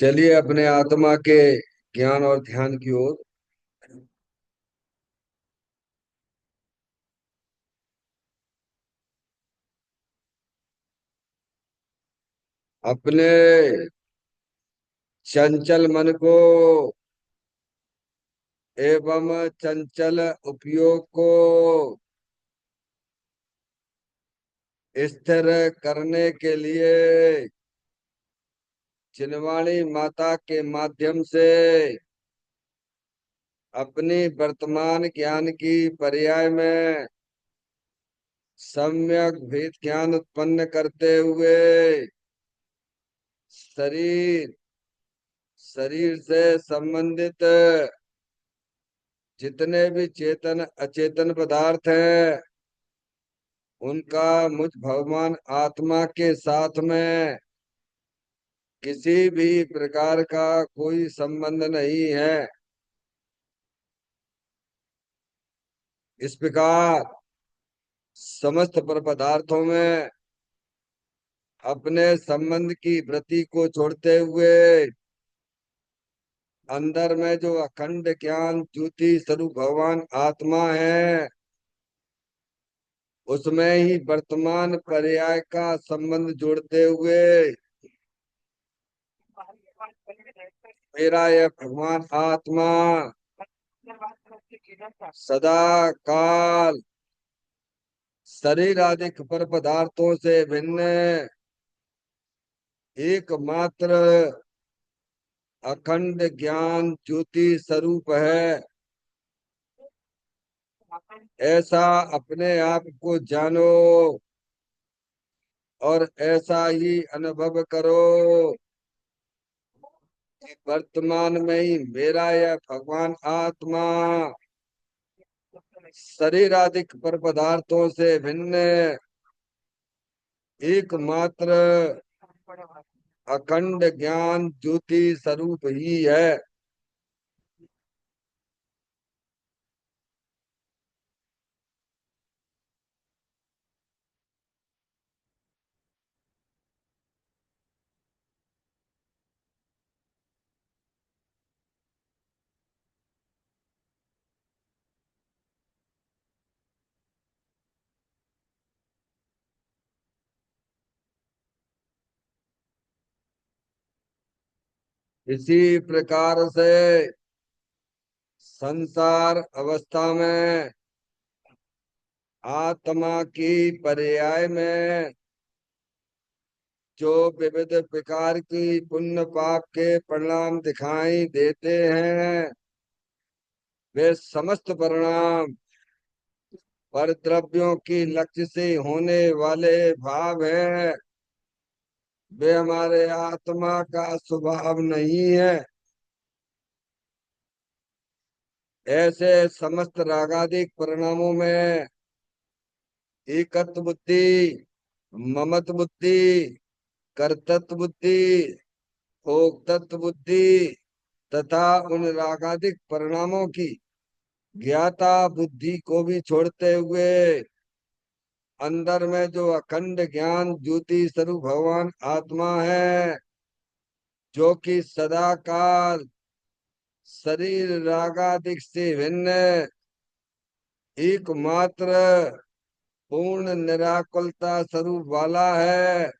चलिए अपने आत्मा के ज्ञान और ध्यान की ओर। अपने चंचल मन को एवं चंचल उपयोग को स्थिर करने के लिए चिन्वाणी माता के माध्यम से अपनी वर्तमान ज्ञान की पर्याय में सम्यक भेद ज्ञान उत्पन्न करते हुए शरीर शरीर से संबंधित जितने भी चेतन अचेतन पदार्थ हैं उनका मुझ भगवान आत्मा के साथ में किसी भी प्रकार का कोई संबंध नहीं है। इस प्रकार समस्त पर पदार्थों में अपने संबंध की वृत्ति को छोड़ते हुए अंदर में जो अखंड ज्ञान ज्योति स्वरूप भगवान आत्मा है उसमें ही वर्तमान पर्याय का संबंध जोड़ते हुए मेरा यह भगवान आत्मा सदा काल शरीर आदि पर पदार्थों से भिन्न एकमात्र अखंड ज्ञान ज्योति स्वरूप है। ऐसा अपने आप को जानो और ऐसा ही अनुभव करो कि वर्तमान में ही मेरा यह भगवान आत्मा शरीर आदि पर पदार्थों से भिन्न एकमात्र अखंड ज्ञान ज्योति स्वरूप ही है। इसी प्रकार से संसार अवस्था में आत्मा की पर्याय में जो विविध प्रकार की पुण्य पाप के परिणाम दिखाई देते हैं वे समस्त परिणाम पर द्रव्यों की लक्ष्य से होने वाले भाव हैं। वे हमारे आत्मा का स्वभाव नहीं है। ऐसे समस्त रागादिक परिणामों में एकत्व बुद्धि, ममत्व बुद्धि, कर्तृत्व बुद्धि, भोक्तृत्व बुद्धि तथा उन रागादिक परिणामों की ज्ञाता बुद्धि को भी छोड़ते हुए अंदर में जो अखंड ज्ञान ज्योति स्वरूप भगवान आत्मा है जो कि सदा काल शरीर रागादिक से भिन्न एकमात्र पूर्ण निराकुलता स्वरूप वाला है।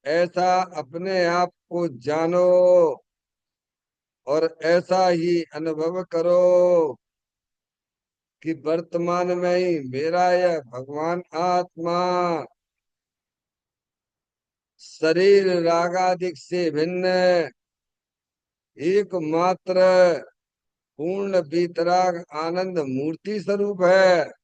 ऐसा अपने आप को जानो और ऐसा ही अनुभव करो कि वर्तमान में ही मेरा यह भगवान आत्मा शरीर रागादिक से भिन्न एकमात्र पूर्ण वीतराग आनंद मूर्ति स्वरूप है।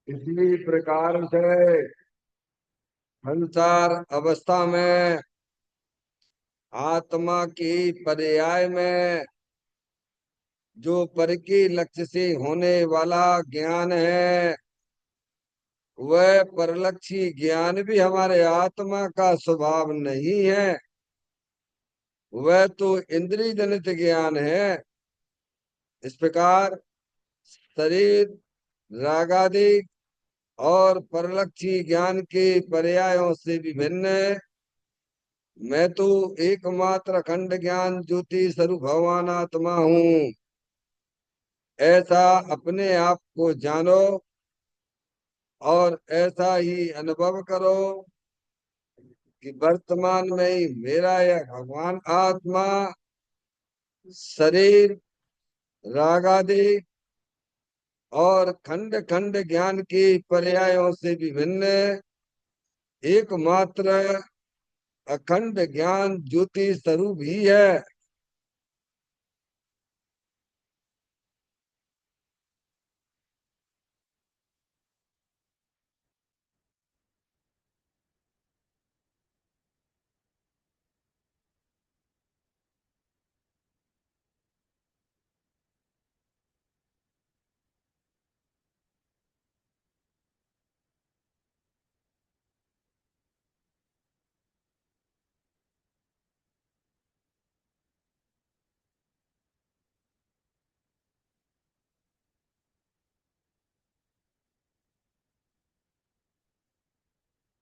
इसी प्रकार से संसार अवस्था में आत्मा की पर्याय में जो पर के लक्ष्य से होने वाला ज्ञान है, वह परलक्षी ज्ञान भी हमारे आत्मा का स्वभाव नहीं है। वह तो इंद्रिय जनित ज्ञान है। इस प्रकार शरीर, रागादि और परलक्षी ज्ञान के पर्यायों से विभिन्न मैं तो एकमात्र अखंड ज्ञान ज्योति स्वरूप भगवान आत्मा हूँ। ऐसा अपने आप को जानो और ऐसा ही अनुभव करो कि वर्तमान में ही मेरा यह भगवान आत्मा शरीर, राग आदि और खंड खंड ज्ञान के पर्यायों से विभिन्न एकमात्र अखंड ज्ञान ज्योति स्वरूप ही है।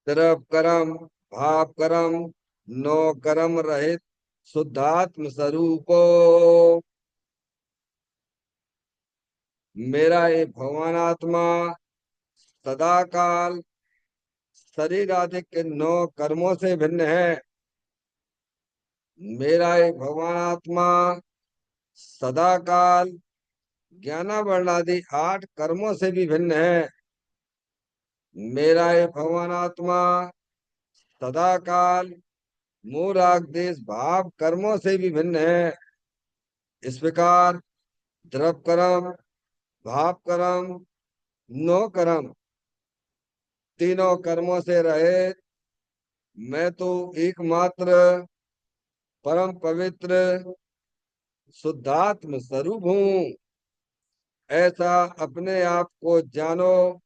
तरफ कर्म, भाव कर्म, नो कर्म रहित शुद्धात्म स्वरूपो मेरा ये भगवान आत्मा सदा काल शरीर आदि के नौ कर्मों से भिन्न है। मेरा ये भगवान आत्मा सदा काल ज्ञानावरण आदि 8 कर्मों से भी भिन्न है। मेरा ये भगवान आत्मा सदा काल मोह राग देश भाव कर्मों से भी भिन्न है। इस प्रकार द्रव कर्म, भाव कर्म, नो कर्म तीनों कर्मों से रहे मैं तो एकमात्र परम पवित्र शुद्धात्म स्वरूप हूँ। ऐसा अपने आप को जानो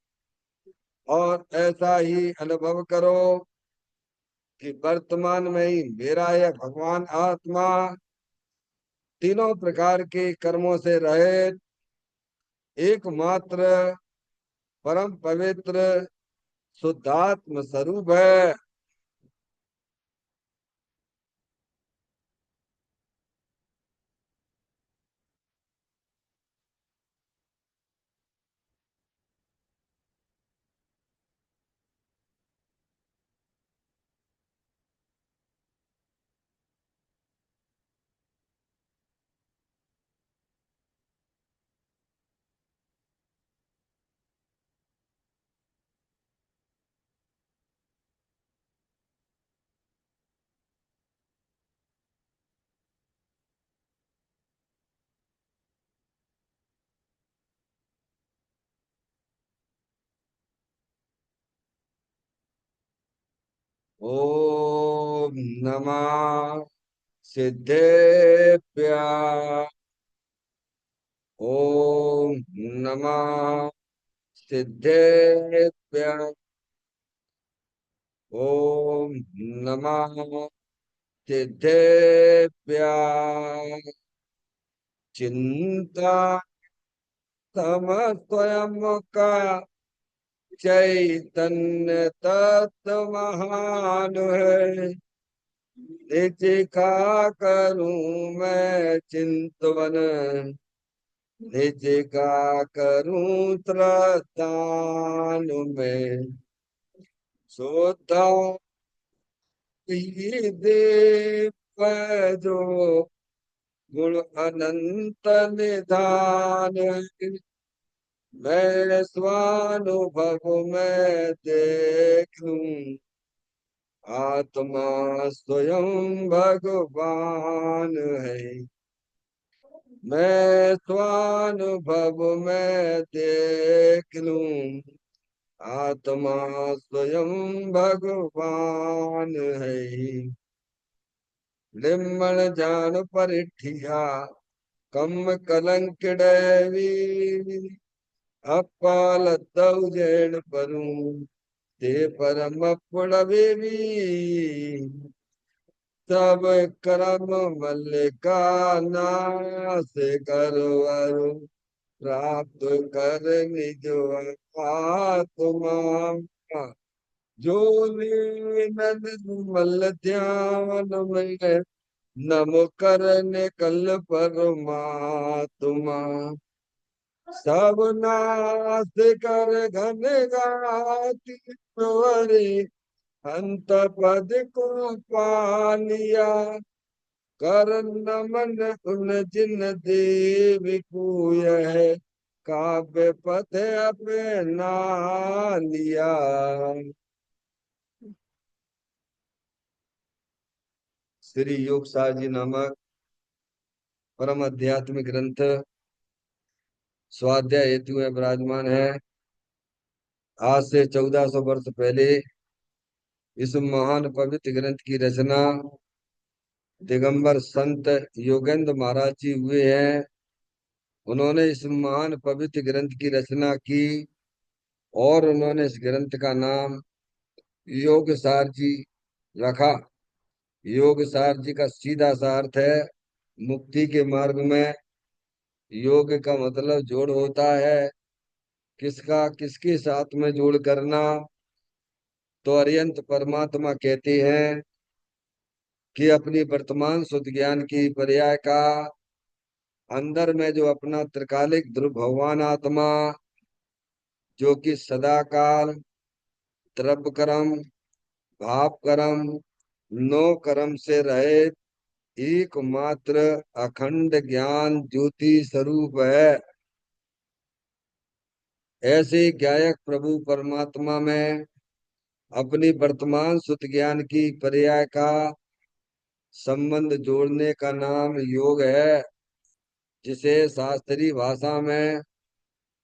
और ऐसा ही अनुभव करो कि वर्तमान में ही मेरा यह भगवान आत्मा तीनों प्रकार के कर्मों से रहित एकमात्र परम पवित्र शुद्धात्म स्वरूप है। ओम नमः सिद्धेभ्य। ओम नमः सिद्धेभ्य। ओम नमः सिद्धेभ्य। चिंता तम स्वयं का चैतन्य तत्व महान है। निज का करूं मैं चिंतवन, निज का करूं त्रतान में। सोता ही देव जो गुण अनंत निधान, मैं स्वानुभव में देख लूं आत्मा स्वयं भगवान है। मैं स्वानुभव में देख लूं आत्मा स्वयं भगवान है। लिम्मन जान परिठिया कम कलंक दैवी। अपाल जैन परू ते परम पुड़वेवी। सब कर्म मल्लिका नाश करवरु प्राप्त कर निज आत्मा। जो लीन मल ध्यान में नम करने कल परमात्मा। सब नाश कर घन गाति प्रवरे अंत पद को पा लिया। कर नमन उन जिन देव को यह काव्य पथ अपना लिया। श्री योग सार जी नामक परम आध्यात्मिक ग्रंथ स्वाध्याय हेतु में विराजमान है। आज से 1400 वर्ष पहले इस महान पवित्र ग्रंथ की रचना दिगंबर संत योगेंद्र महाराज जी हुए हैं। उन्होंने इस महान पवित्र ग्रंथ की रचना की और उन्होंने इस ग्रंथ का नाम योग सार जी रखा। योग सार जी का सीधा सा अर्थ है मुक्ति के मार्ग में। योग का मतलब जोड़ होता है। किसका किसके साथ में जोड़ करना? तो अरियंत परमात्मा कहते हैं कि अपनी वर्तमान शुद्ध ज्ञान की पर्याय का अंदर में जो अपना त्रिकालिक ध्रुव भगवान आत्मा जो कि सदा काल द्रव्य कर्म भाव कर्म नो कर्म से रहित एकमात्र अखंड ज्ञान ज्योति स्वरूप है। ऐसे गायक प्रभु परमात्मा में अपनी वर्तमान शुद्ध ज्ञान की पर्याय का संबंध जोड़ने का नाम योग है, जिसे शास्त्रीय भाषा में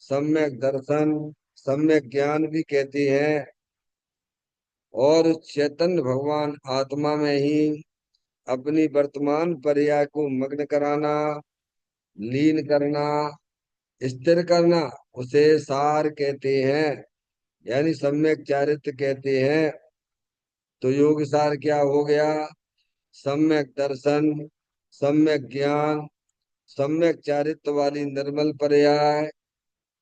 सम्यक दर्शन सम्यक ज्ञान भी कहते हैं। और चैतन्य भगवान आत्मा में ही अपनी वर्तमान पर्याय को मग्न कराना लीन करना स्थिर करना उसे सार कहते हैं, यानी सम्यक चारित्र कहते हैं। तो योग सार क्या हो गया? सम्यक दर्शन सम्यक ज्ञान सम्यक चारित्र वाली निर्मल पर्याय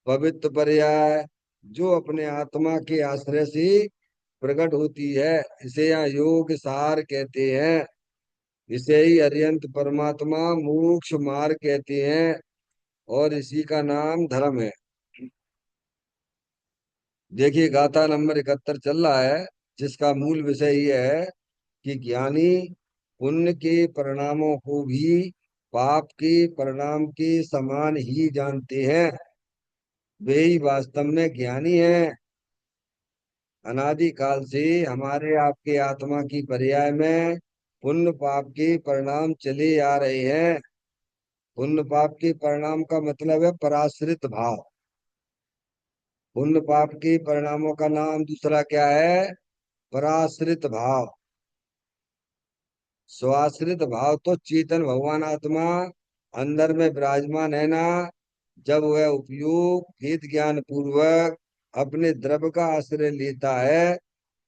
पवित्र पर्याय जो अपने आत्मा के आश्रय से प्रकट होती है, इसे यहाँ योग सार कहते हैं। इसे ही अरियंत परमात्मा मोक्ष मार्ग कहते हैं और इसी का नाम धर्म है। देखिए गाथा नंबर 71 चल रहा है, जिसका मूल विषय ये है कि ज्ञानी पुण्य के परिणामों को भी पाप के परिणाम के समान ही जानते हैं। वे ही वास्तव में ज्ञानी हैं। अनादि काल से हमारे आपके आत्मा की पर्याय में पुण्य पाप के परिणाम चले आ रहे हैं। पुण्य पाप के परिणाम का मतलब है पराश्रित भाव। पुण्य पाप के परिणामों का नाम दूसरा क्या है? पराश्रित भाव। स्वाश्रित भाव तो चेतन भगवान आत्मा अंदर में विराजमान है ना। जब वह उपयोग हित ज्ञान पूर्वक अपने द्रव्य का आश्रय लेता है,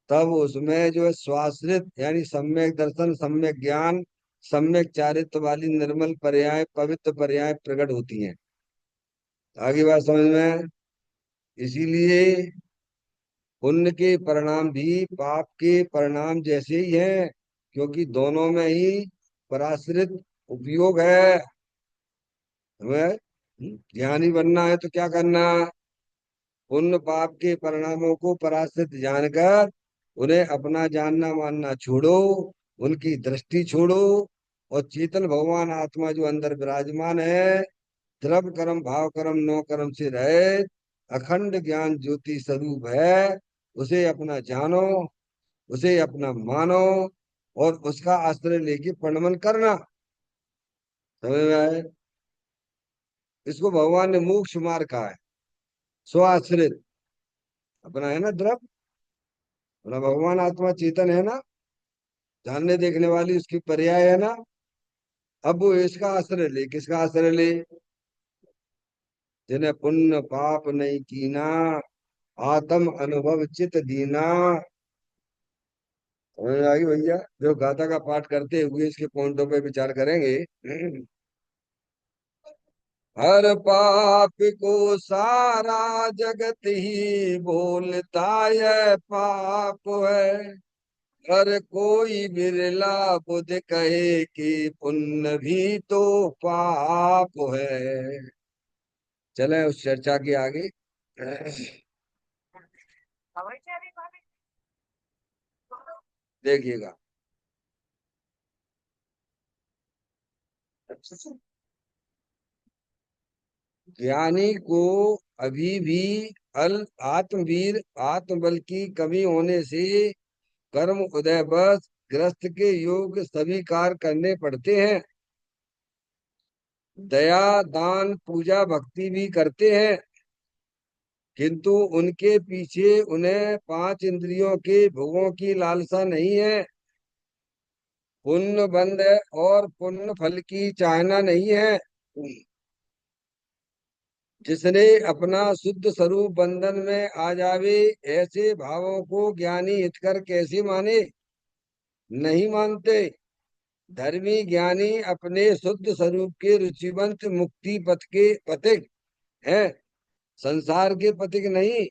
तब उसमें जो है स्वाश्रित यानी सम्यक दर्शन सम्यक ज्ञान सम्यक चारित्र वाली निर्मल पर्याय पवित्र पर्याय प्रकट होती हैं। आगे बात समझ में? इसीलिए पुण्य के परिणाम भी पाप के परिणाम जैसे ही हैं, क्योंकि दोनों में ही पराश्रित उपयोग है। हमें ज्ञानी बनना है तो क्या करना? पुण्य पाप के परिणामों को पराश्रित जानकर उन्हें अपना जानना मानना छोड़ो, उनकी दृष्टि छोड़ो और चेतन भगवान आत्मा जो अंदर विराजमान है द्रव्य कर्म भाव कर्म नो कर्म से रहे अखंड ज्ञान ज्योति स्वरूप है, उसे अपना जानो उसे अपना मानो और उसका आश्रय लेके प्रणमन करना। समझ में आए? इसको भगवान ने मोक्ष मार्ग कहा है, स्वाश्रित। अपना है ना द्रव, अपना भगवान आत्मा चेतन है ना, जानने देखने वाली उसकी पर्याय है ना। अब वो इसका आश्रय ले, किसका आश्रय ले? जिन्हें पुण्य पाप नहीं कीना, आत्म अनुभव चित दीना। समझ में आ गई भैया? जो गाथा का पाठ करते हुए इसके पॉइंटों पे विचार करेंगे। हर पाप को सारा जगत ही बोलता है पाप है, हर कोई बिरला बुध कहे कि पुण्य भी तो पाप है। चले उस चर्चा के आगे। देखिएगा, ज्ञानी को अभी भी अल आत्मवीर आत्मबल की कमी होने से कर्म उदय बस ग्रस्त के योग सभी कार्य करने पड़ते हैं। दया दान पूजा भक्ति भी करते हैं, किंतु उनके पीछे उन्हें पांच इंद्रियों के भोगों की लालसा नहीं है। पुण्य बंद है और पुण्य फल की चाहना नहीं है। जिसने अपना शुद्ध स्वरूप बंधन में आ जावे, ऐसे भावों को ज्ञानी हितकर कैसे माने? नहीं मानते। धर्मी ज्ञानी अपने शुद्ध स्वरूप के रुचिवंत मुक्ति पथ के पथिक हैं, संसार के पथिक नहीं।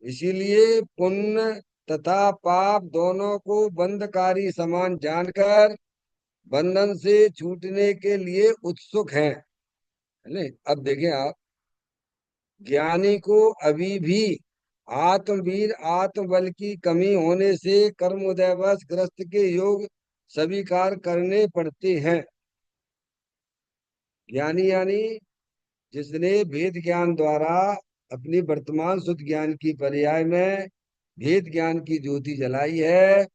इसीलिए पुण्य तथा पाप दोनों को बंधकारी समान जानकर बंधन से छूटने के लिए उत्सुक हैं। है ने? अब देखें आप, ज्ञानी को अभी भी आत्मवीर आत्मबल की कमी होने से कर्मोदयवश ग्रस्त के योग स्वीकार करने पड़ते हैं। ज्ञानी यानी जिसने वेद ज्ञान द्वारा अपनी वर्तमान शुद्ध ज्ञान की पर्याय में भेद ज्ञान की ज्योति जलाई है,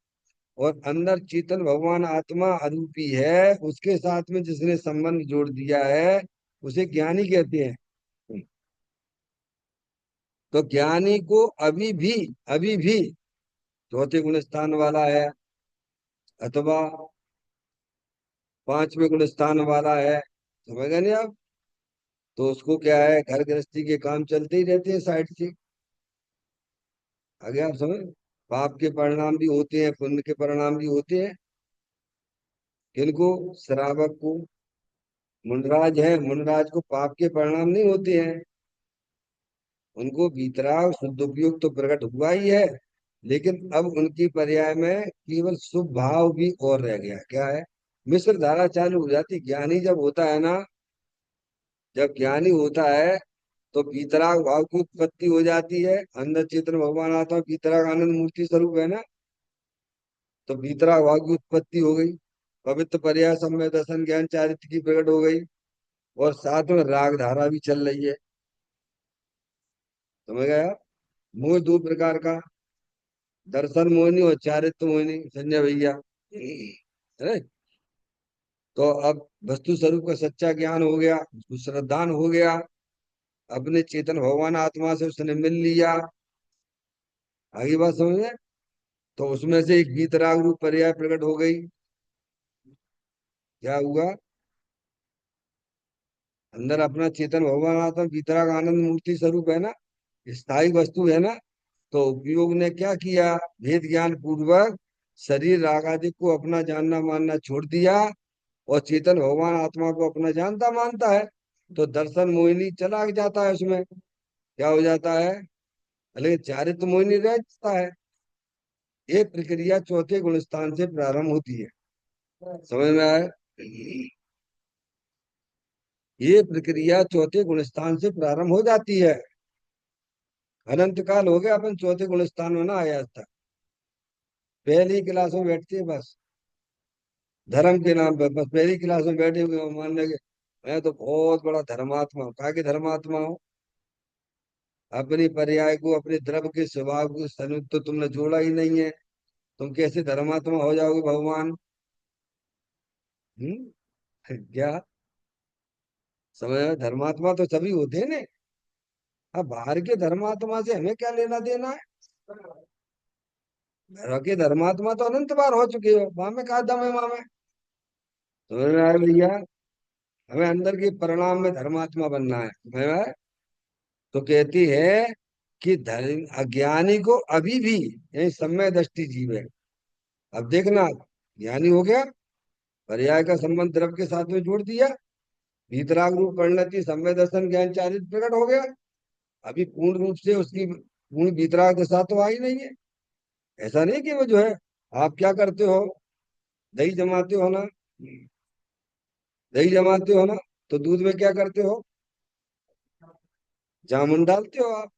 और अंदर चेतन भगवान आत्मा अरूपी है, उसके साथ में जिसने संबंध जोड़ दिया है, उसे ज्ञानी कहते हैं। तो ज्ञानी को अभी भी चौथे गुण स्थान वाला है, अथवा पांचवें गुण स्थान वाला है, समझ गए नहीं आप? तो उसको क्या है, घर गृहस्थी के काम चलते ही रहते हैं साइड से। आगे आप समझ, पाप के परिणाम भी होते हैं, पुण्य के परिणाम भी होते हैं। किनको? श्रावक को। मुंडराज है, मुंडराज को पाप के परिणाम नहीं होते हैं। उनको वीतराग शुद्ध उपयोग तो प्रकट हुआ ही है, लेकिन अब उनकी पर्याय में केवल शुभ भाव भी और रह गया। क्या है? मिश्र धारा चालू हो जाती। ज्ञानी जब होता है ना, जब ज्ञानी होता है तो वीतराग भाव की उत्पत्ति हो जाती है। अंदर चेतन भगवान आता है, वीतराग आनंद मूर्ति स्वरूप है ना, तो वीतराग भाव की उत्पत्ति हो गई। पवित्र पर्याय सम्यक दर्शन ज्ञान चारित्र की प्रकट हो गई, और साथ में राग धारा भी चल रही है। समझ गया? मोह दो प्रकार का, दर्शन मोहिनी और चारित्र मोहिनी, संजय भैया, है। तो अब वस्तु स्वरूप का सच्चा ज्ञान हो गया, उसको श्रद्धान हो गया, अपने चेतन भगवान आत्मा से उसने मिल लिया। आगे बात समझ में? तो उसमें से एक वीतराग रूप पर्याय प्रकट हो गई। क्या हुआ? अंदर अपना चेतन भगवान आत्मा वीतराग आनंद मूर्ति स्वरूप है ना, स्थायी वस्तु है ना। तो उपयोग ने क्या किया? भेद ज्ञान पूर्वक शरीर राग आदि को अपना जानना मानना छोड़ दिया, और चेतन भगवान आत्मा को अपना जानता मानता है। तो दर्शन मोहिनी चला जाता है उसमें। क्या हो जाता है? लेकिन चारित्र मोहिनी रह जाता है। ये प्रक्रिया चौथे गुण स्थान से प्रारंभ होती है। समझ में आया? ये प्रक्रिया चौथे गुण स्थान से प्रारंभ हो जाती है। अनंत काल हो गया अपन चौथे गुण स्थान में ना आया आज तक। पहली क्लास में बैठते हैं बस, धर्म के नाम पर बस पहली क्लास में बैठे हुए हो, मान लेंगे मैं तो बहुत बड़ा धर्मात्मा हूँ। कहा कि धर्मात्मा हूँ? अपनी पर्याय को अपने द्रव्य के स्वभाव को संयुक्त तो तुमने जोड़ा ही नहीं है। तुम कैसे धर्मात्मा हो जाओगे भगवान? हम्म? क्या समझ में? धर्मात्मा तो सभी होते हैं ना। अब बाहर के धर्मात्मा से हमें क्या लेना देना है? घर के धर्मात्मा तो अनंत बार हो चुके हो, वहां में कहा दम है वहां में। तो समझ में आया भैया? हमें अंदर के परिणाम में धर्मात्मा बनना है, समझ में आया? तो कहती है कि धर्म अज्ञानी को अभी भी यही सम्यक दृष्टि जीव है। अब देखना, ज्ञानी हो गया, पर्याय का संबंध द्रव्य के साथ में जोड़ दिया, वीतराग रूप परिणति सम्यक दर्शन ज्ञान चारित्र प्रकट हो गया। अभी पूर्ण रूप से उसकी पूर्ण वीतराग दशा तो आई नहीं है। ऐसा नहीं कि वो जो है, आप क्या करते हो, दही जमाते हो ना, दही जमाते हो ना, तो दूध में क्या करते हो, जामुन डालते हो आप,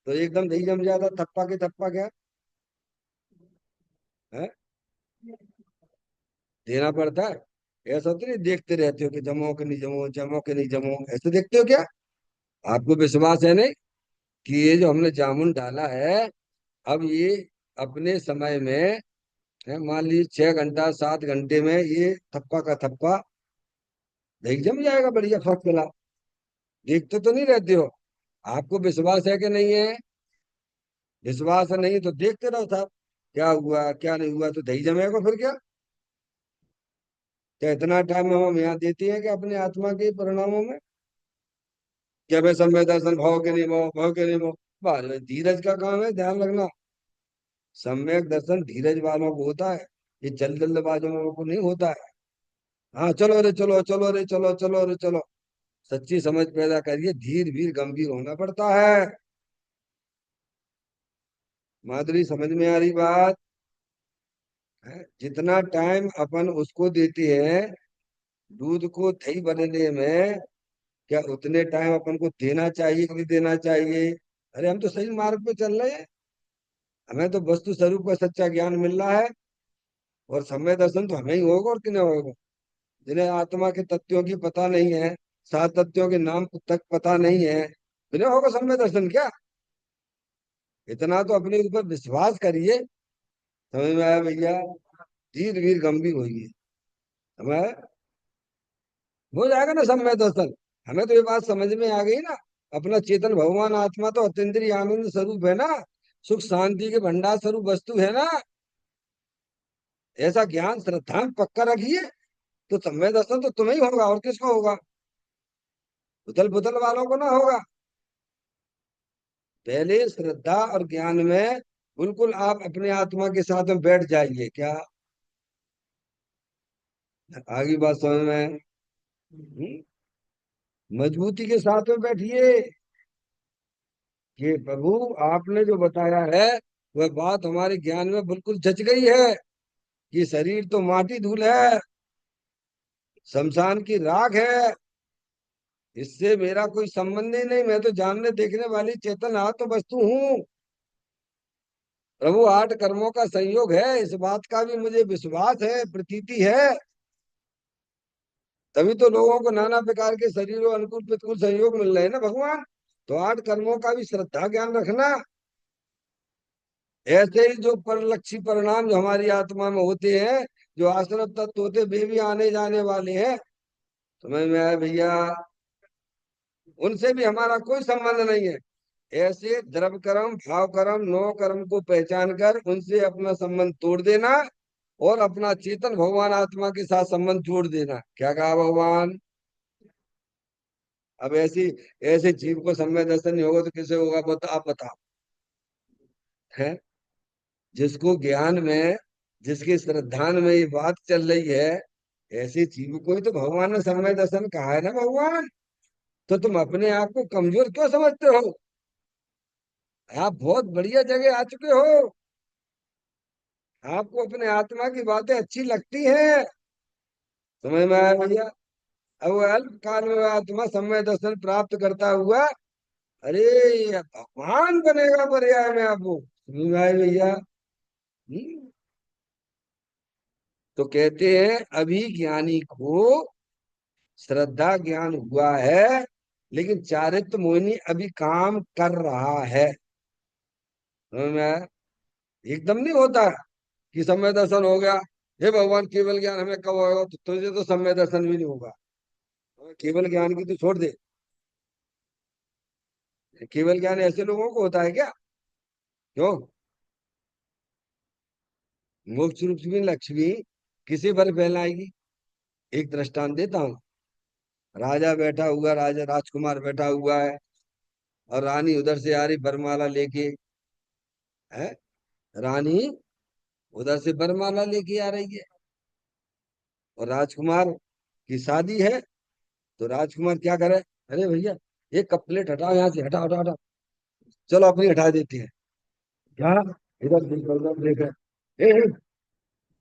तो एकदम दही जम जाता, थप्पा के थप्पा क्या है, देना पड़ता है। ऐसा तो नहीं देखते रहते हो कि जमो कि नहीं जमो, जमो कि नहीं जमो, ऐसे देखते हो क्या? आपको विश्वास है नहीं कि ये जो हमने जामुन डाला है, अब ये अपने समय में है, मान लीजिए 6 घंटा 7 घंटे में ये थप्पा का थप्पा दही जम जाएगा बढ़िया फर्स्ट क्लास। देखते तो नहीं रहते हो? आपको विश्वास है कि नहीं है? विश्वास नहीं तो देखते रहो साहब, क्या हुआ क्या नहीं हुआ, तो दही जमेगा फिर क्या? क्या इतना टाइम हम यहाँ देते हैं कि अपने आत्मा के परिणामों में? क्या मैं समय दर्शन भाव के नहीं भाव, भाव के नहीं भाव, बाद में धीरज का काम है, ध्यान रखना। सम्यक दर्शन धीरज वालों को होता है, ये जल्दबाजों को नहीं होता है। हाँ चलो रे चलो, चलो रे चलो, चलो रे चलो। सच्ची समझ पैदा करिए, धीर वीर गंभीर होना पड़ता है। माधुरी समझ में आ रही बात है? जितना टाइम अपन उसको देते हैं दूध को दही बनने में, क्या उतने टाइम अपन को देना चाहिए कि नहीं देना चाहिए? अरे हम तो सही मार्ग पे चल रहे हैं, हमें तो वस्तु स्वरूप का सच्चा ज्ञान मिल रहा है, और सम्यक दर्शन तो हमें ही होगा और किन्हें होगा? जिन्हें आत्मा के तत्वों की पता नहीं है, सात तत्वों के नाम तक पता नहीं है, जिन्हें होगा सम्यक दर्शन क्या? इतना तो अपने ऊपर विश्वास करिए। समझ में आया भैया? धीर वीर गंभीर होइए, हमें हो जाएगा ना सम्यक दर्शन। हमें तो ये बात समझ में आ गई ना, अपना चेतन भगवान आत्मा तो अत्यंतरीय आनंद स्वरूप है ना, सुख शांति के भंडार स्वरूप वस्तु है ना। ऐसा ज्ञान श्रद्धा में पक्का रखिए, तो सम्यक दर्शन तो तुम्हें ही होगा, और किसको होगा? उथल पुथल वालों को ना होगा। पहले श्रद्धा और ज्ञान में बिल्कुल आप अपने आत्मा के साथ में बैठ जाइए, क्या आगे बात समझ में? मजबूती के साथ में बैठिए कि प्रभु आपने जो बताया है वह बात हमारे ज्ञान में बिल्कुल जच गई है। कि शरीर तो माटी धूल है, शमशान की राख है, इससे मेरा कोई संबंध ही नहीं, मैं तो जानने देखने वाली चेतन आत्म वस्तु हूँ। प्रभु 8 कर्मों का संयोग है, इस बात का भी मुझे विश्वास है, प्रतीति है। तभी तो लोगों को नाना प्रकार के शरीरों अनुकूल प्रतिकूल संयोग मिल रहे हैं ना भगवान। तो 8 कर्मों का भी श्रद्धा ज्ञान रखना। ऐसे ही जो परलक्षी परिणाम जो हमारी आत्मा में होते हैं, जो आश्रम तत्व होते हैं, वे भी आने जाने वाले हैं। समझ में आया भैया? उनसे भी हमारा कोई संबंध नहीं है। ऐसे द्रव्य कर्म भाव कर्म 9 कर्म को पहचान कर उनसे अपना संबंध तोड़ देना, और अपना चेतन भगवान आत्मा के साथ संबंध जोड़ देना। क्या कहा भगवान? अब ऐसी ऐसे जीव को सम्यक दर्शन नहीं होगा तो किसे होगा, बता आप बताओ। है जिसको ज्ञान में, जिसकी श्रद्धान में ये बात चल रही है, ऐसे जीव को ही तो भगवान ने सम्यक दर्शन कहा है ना भगवान। तो तुम अपने आप को कमजोर क्यों समझते हो? आप बहुत बढ़िया जगह आ चुके हो, आपको अपने आत्मा की बातें अच्छी लगती हैं। समझ में आया भैया? अब वो अल्प काल में वह आत्मा सम्यक दर्शन प्राप्त करता हुआ, अरे ये भगवान बनेगा पर्याय में आपको। समझ में आया भैया? हम्म। तो कहते हैं अभी ज्ञानी को श्रद्धा ज्ञान हुआ है, लेकिन चारित्र मोहिनी अभी काम कर रहा है। समझ में आया? एकदम नहीं होता कि समय दर्शन हो गया, हे भगवान केवल ज्ञान हमें कब होगा, तो तुझे तो समय दर्शन भी नहीं होगा। केवल ज्ञान की तो छोड़ दे। केवल ज्ञान ऐसे लोगों को होता है क्या? क्यों? मोक्ष रूप में लक्ष्मी किसे पर फैलाएगी? एक दृष्टांत देता हूँ। राजा बैठा हुआ, राजा राजकुमार बैठा हुआ है, और रानी उधर से आ रही बरमाला लेके। है, रानी उधर से बरमाला लेके आ रही है, और राजकुमार की शादी है। तो राजकुमार क्या करे? अरे भैया, ये कप प्लेट हटाओ, यहाँ से हटाओ हटाओ हटाओ। चलो अपनी हटा देती है। क्या? इधर देखो उधर देखो। ए,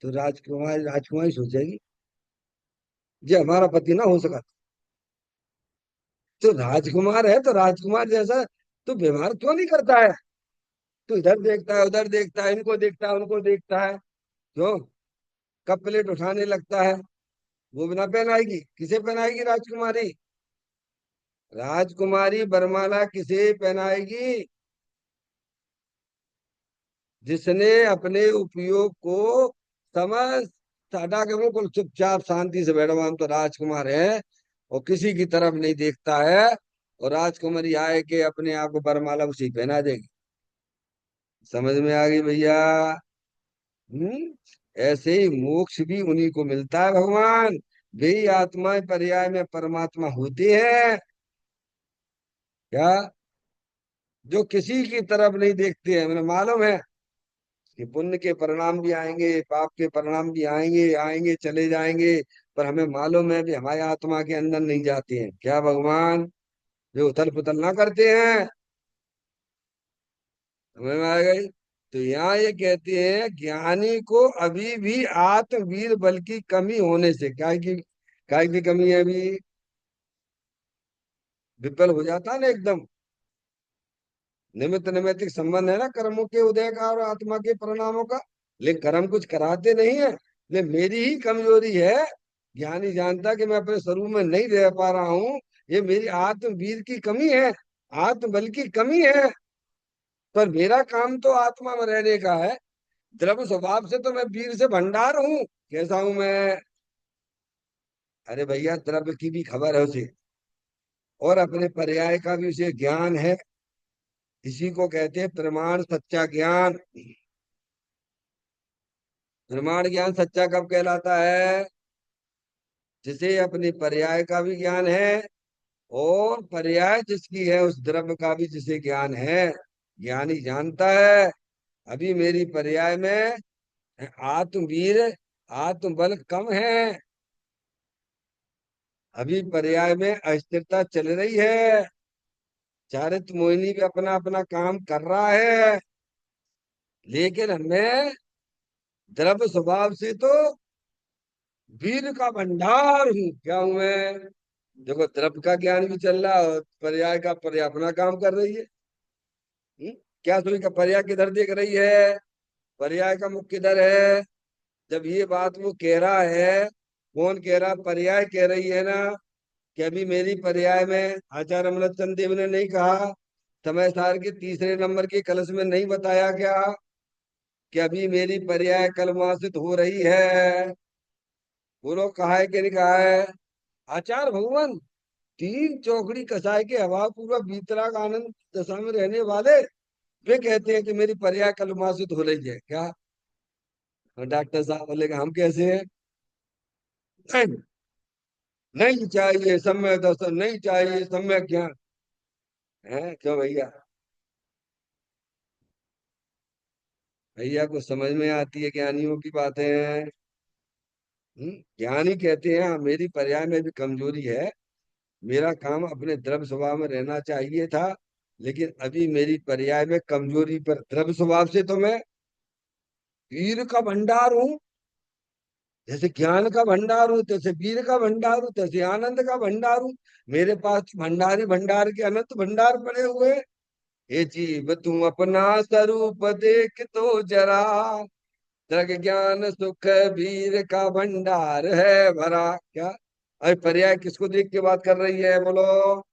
तो राजकुमारी सोचेगी, ये हमारा पति ना हो सका। तो राजकुमार है तो राजकुमार जैसा तो व्यवहार क्यों नहीं करता है? तो इधर देखता है, उधर देखता है, इनको देखता है, उनको देखता है। क्यों? कप प्लेट उठाने लगता है। वो बिना पहनाएगी, किसे पहनाएगी राजकुमारी? राजकुमारी बरमाला किसे पहनाएगी? जिसने अपने उपयोग को समझ हटा के बिल्कुल चुपचाप शांति से बैठा हुआ, हम तो राजकुमार है, और किसी की तरफ नहीं देखता है, और राजकुमारी आए के अपने आप को बरमाला उसी पहना देगी। समझ में आ गई भैया? ऐसे ही मोक्ष भी उन्हीं को मिलता है भगवान। वे ही आत्माएं पर्याय में परमात्मा होते हैं। क्या? जो किसी की तरफ नहीं देखते हैं, मैंने मालूम है कि पुण्य के परिणाम भी आएंगे, पाप के परिणाम भी आएंगे, आएंगे चले जाएंगे, पर हमें मालूम है भी हमारी आत्मा के अंदर नहीं जाते हैं। क्या भगवान? जो उथल पुथल ना करते हैं। समझ में आ गई? तो यहाँ ये कहते हैं ज्ञानी को अभी भी आत्मवीर बल की कमी होने से, काय की कमी है अभी? विफल हो जाता है ना एकदम। निमित्त नैमित्तिक संबंध है ना कर्मों के उदय का और आत्मा के परिणामों का। लेकिन कर्म कुछ कराते नहीं है। लेकिन मेरी ही कमजोरी है। ज्ञानी जानता कि मैं अपने स्वरूप में नहीं रह पा रहा हूँ। ये मेरी आत्मवीर की कमी है, आत्मबल की कमी है। पर मेरा काम तो आत्मा में रहने का है। द्रव्य स्वभाव से तो मैं वीर से भंडार हूँ। कैसा हूं मैं? अरे भैया, द्रव्य की भी खबर है उसे, और अपने पर्याय का भी उसे ज्ञान है। इसी को कहते हैं प्रमाण सच्चा ज्ञान। प्रमाण ज्ञान सच्चा कब कहलाता है? जिसे अपने पर्याय का भी ज्ञान है, और पर्याय जिसकी है उस द्रव्य का भी जिसे ज्ञान है। ज्ञानी जानता है अभी मेरी पर्याय में आत्मवीर आत्मबल कम है। अभी पर्याय में अस्थिरता चल रही है। चारित मोहिनी भी अपना अपना काम कर रहा है। लेकिन हमें द्रव्य स्वभाव से तो वीर का भंडार हूँ। क्या हूं मैं? देखो, द्रव्य का ज्ञान भी चल रहा है, और पर्याय का पर्याय अपना काम कर रही है। हम्म? क्या सोची का पर्याय किधर देख रही है? पर्याय का मुख किधर है? जब ये बात वो कह रहा है, कौन कह रहा? पर्याय कह रही है ना, कि अभी मेरी पर्याय में आचार्य अमृतचंद देव ने नहीं कहा, समय सार के तीसरे नंबर के कलश में नहीं बताया क्या कि अभी मेरी पर्याय कलमासित हो रही है? बोलो, कहा है कि नहीं कहा है? आचार्य भगवान तीन चौकड़ी कसाय के हवा पूर्वक वीतराग आनंद दशा में रहने वाले, वे कहते हैं कि मेरी पर्याय कलमासित हो रही है। क्या? और डॉक्टर साहब बोले कि हम कैसे हैं? नहीं, नहीं चाहिए सम्यक दर्शन, नहीं चाहिए सम्यक ज्ञान। है क्यों भैया? भैया को समझ में आती है ज्ञानियों की बातें? ज्ञानी कहते हैं, हाँ, मेरी पर्याय में भी कमजोरी है। मेरा काम अपने द्रव्य स्वभाव में रहना चाहिए था, लेकिन अभी मेरी पर्याय में कमजोरी, पर द्रव्य स्वभाव से तो मैं वीर का भंडार हूँ। जैसे ज्ञान का भंडार हूँ, तैसे वीर का भंडार हूँ, तैसे आनंद का भंडार हूँ। मेरे पास भंडारी भंडार के अनंत भंडार पड़े हुए हैं। हे जीव, तू अपना स्वरूप देख तो जरा, जग ज्ञान सुख वीर का भंडार है भरा। क्या? अरे पर्याय किसको देख के बात कर रही है? बोलो।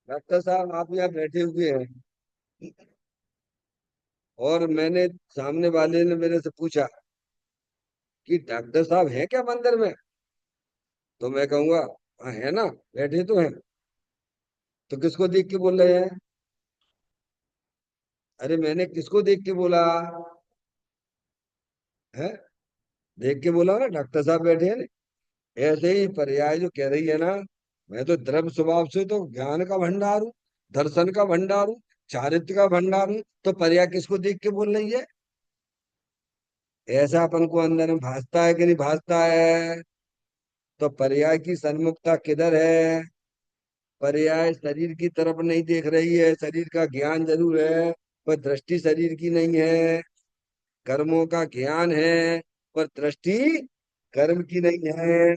डॉक्टर साहब, आप यहाँ बैठे हुए हैं, और मैंने सामने वाले ने मेरे से पूछा कि डॉक्टर साहब है क्या मंदिर में? तो मैं कहूंगा हाँ है ना, बैठे तो हैं। तो किसको देख के बोल रहे हैं? अरे मैंने किसको देख के बोला है? देख के बोला ना, डॉक्टर साहब बैठे हैं। ऐसे ही पर्याय जो कह रही है ना, मैं तो द्रव्य स्वभाव से तो ज्ञान का भंडार हूँ, दर्शन का भंडार हूँ, चारित्र का भंडार हूँ, तो पर्याय किसको देख के बोल रही है? ऐसा अपन को अंदर में भासता है कि नहीं भासता है? तो पर्याय की सन्मुखता किधर है? पर्याय शरीर की तरफ नहीं देख रही है, शरीर का ज्ञान जरूर है, पर दृष्टि शरीर की नहीं है। कर्मों का ज्ञान है, पर दृष्टि कर्म की नहीं है।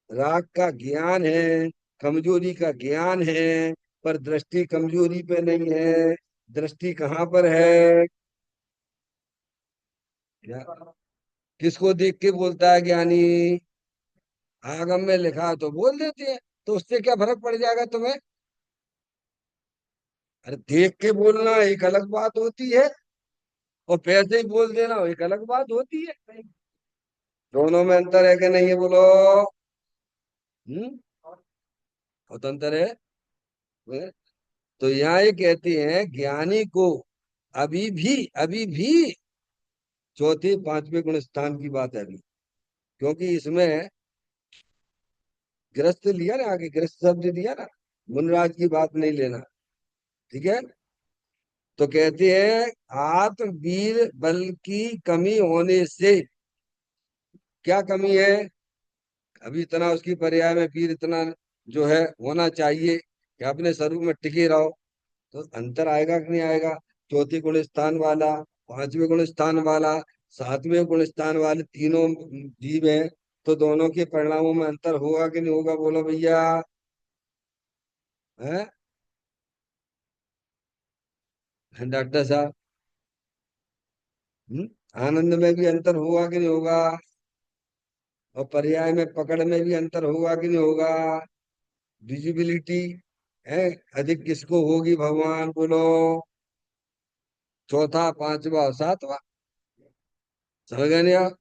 राग का ज्ञान है, कमजोरी का ज्ञान है, पर दृष्टि कमजोरी पे नहीं है। दृष्टि कहाँ पर है? किसको देख के बोलता है ज्ञानी? आगम में लिखा है तो बोल देते हैं, तो उससे क्या फर्क पड़ जाएगा तुम्हें? अरे देख के बोलना एक अलग बात होती है, और पैसे ही बोल देना एक अलग बात होती है। दोनों में अंतर है कि नहीं है बोलो? हम्म। स्वतंत्र है। तो यहाँ ये कहते हैं ज्ञानी को अभी भी चौथे पांचवें गुण स्थान की बात है अभी, क्योंकि इसमें ग्रस्त लिया ना, आगे ग्रस्त शब्द दिया ना, मुनराज की बात नहीं लेना। ठीक है। तो कहते हैं आत्मवीर बल की कमी होने से। क्या कमी है? अभी इतना उसकी पर्याय में वीर इतना जो है होना चाहिए कि अपने स्वरूप में टिके रहो। तो अंतर आएगा कि नहीं आएगा? चौथे गुण स्थान वाला, पांचवें गुण स्थान वाला, सातवें गुण स्थान वाले तीनों जीव हैं, तो दोनों के परिणामों में अंतर होगा कि नहीं होगा बोलो भैया? है डॉक्टर साहब? आनंद में भी अंतर होगा कि नहीं होगा? और पर्याय में पकड़ में भी अंतर होगा कि नहीं होगा? विजिबिलिटी है अधिक किसको होगी भगवान बोलो? चौथा पांचवा और सातवा। समझ गए नहीं आप?